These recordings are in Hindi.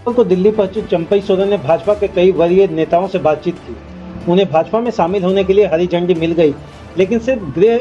को दिल्ली पहुंचे चंपई सोरेन ने भाजपा के कई वरीय नेताओं से बातचीत की। उन्हें भाजपा में शामिल होने के लिए हरी झंडी मिल गई, लेकिन सिर्फ गृह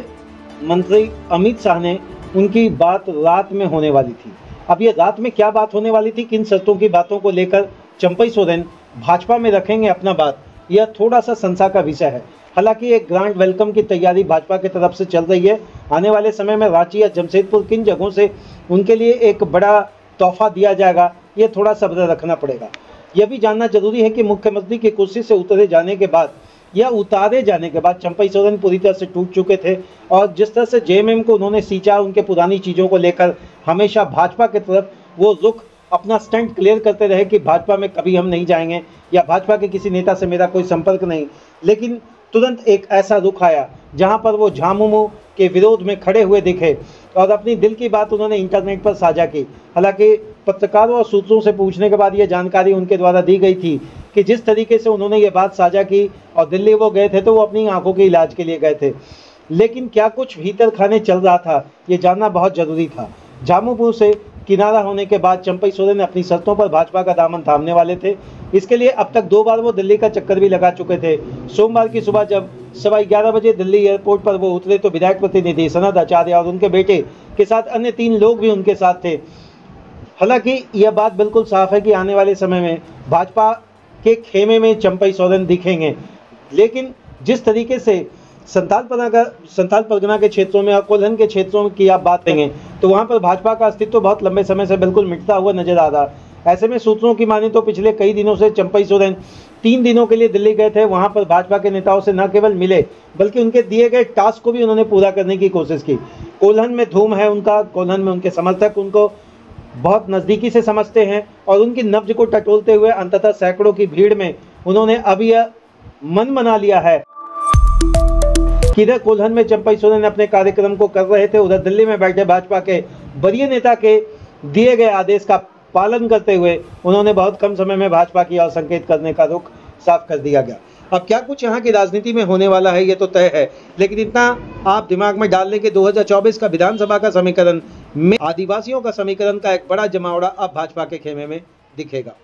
मंत्री अमित शाह ने उनकी बात रात में होने वाली थी। अब ये रात में क्या बात होने वाली थी, किन शर्तों की बातों को लेकर चंपई सोरेन भाजपा में रखेंगे अपना बात, यह थोड़ा सा संशय का विषय है। हालांकि एक ग्रांड वेलकम की तैयारी भाजपा की तरफ से चल रही है। आने वाले समय में रांची या जमशेदपुर किन जगहों से उनके लिए एक बड़ा तोहफा दिया जाएगा, ये थोड़ा सब्र रखना पड़ेगा। यह भी जानना जरूरी है कि मुख्यमंत्री की कुर्सी से उतारे जाने के बाद चंपई सोरेन पूरी तरह से टूट चुके थे और जिस तरह से जेएमएम को उन्होंने सींचा, उनके पुरानी चीज़ों को लेकर हमेशा भाजपा की तरफ वो रुख अपना स्टैंड क्लियर करते रहे कि भाजपा में कभी हम नहीं जाएंगे या भाजपा के किसी नेता से मेरा कोई संपर्क नहीं। लेकिन तुरंत एक ऐसा रुख आया जहां पर वो झामुमो के विरोध में खड़े हुए दिखे और अपनी दिल की बात उन्होंने इंटरनेट पर साझा की। हालांकि पत्रकारों और सूत्रों से पूछने के बाद ये जानकारी उनके द्वारा दी गई थी कि जिस तरीके से उन्होंने ये बात साझा की और दिल्ली वो गए थे तो वो अपनी आंखों के इलाज के लिए गए थे। लेकिन क्या कुछ भीतर खाने चल रहा था, ये जानना बहुत जरूरी था। झामुमो से किनारा होने के बाद चंपई सोरेन अपनी शर्तों पर भाजपा का दामन थामने वाले थे। इसके लिए अब तक 2 बार वो दिल्ली का चक्कर भी लगा चुके थे। सोमवार की सुबह जब 11:15 बजे दिल्ली एयरपोर्ट पर वो उतरे तो विधायक प्रतिनिधि सनद आचार्य और उनके बेटे के साथ अन्य 3 लोग भी उनके साथ थे। हालांकि यह बात बिल्कुल साफ है कि आने वाले समय में भाजपा के खेमे में चंपई सोरेन दिखेंगे, लेकिन जिस तरीके से संथाल परगना के क्षेत्रों में और कोल्हन के क्षेत्रों की आप बात करेंगे तो वहां पर भाजपा का अस्तित्व बहुत लंबे समय से बिल्कुल मिटता हुआ नजर आ रहा। ऐसे में सूत्रों की माने तो पिछले कई दिनों से चंपई सोरेन 3 दिनों के लिए दिल्ली गए थे। वहां पर भाजपा के नेताओं से न केवल मिले बल्कि उनके दिए गए टास्क को भी उन्होंने पूरा करने की कोशिश की। कोल्हन में धूम है उनका, कोल्हन में उनके समर्थक उनको बहुत नज़दीकी से समझते हैं और उनकी नब्ज को टटोलते हुए अंततः सैकड़ों की भीड़ में उन्होंने अब यह मन मना लिया है कि इधर कोल्हन में चंपई सोरेन अपने कार्यक्रम को कर रहे थे, उधर दिल्ली में बैठे भाजपा के वरीय नेता के दिए गए आदेश का पालन करते हुए उन्होंने बहुत कम समय में भाजपा की ओर संकेत करने का रुख साफ कर दिया गया। अब क्या कुछ यहाँ की राजनीति में होने वाला है ये तो तय है, लेकिन इतना आप दिमाग में डाल लें कि 2024 का विधानसभा का समीकरण में आदिवासियों का समीकरण का एक बड़ा जमावड़ा अब भाजपा के खेमे में दिखेगा।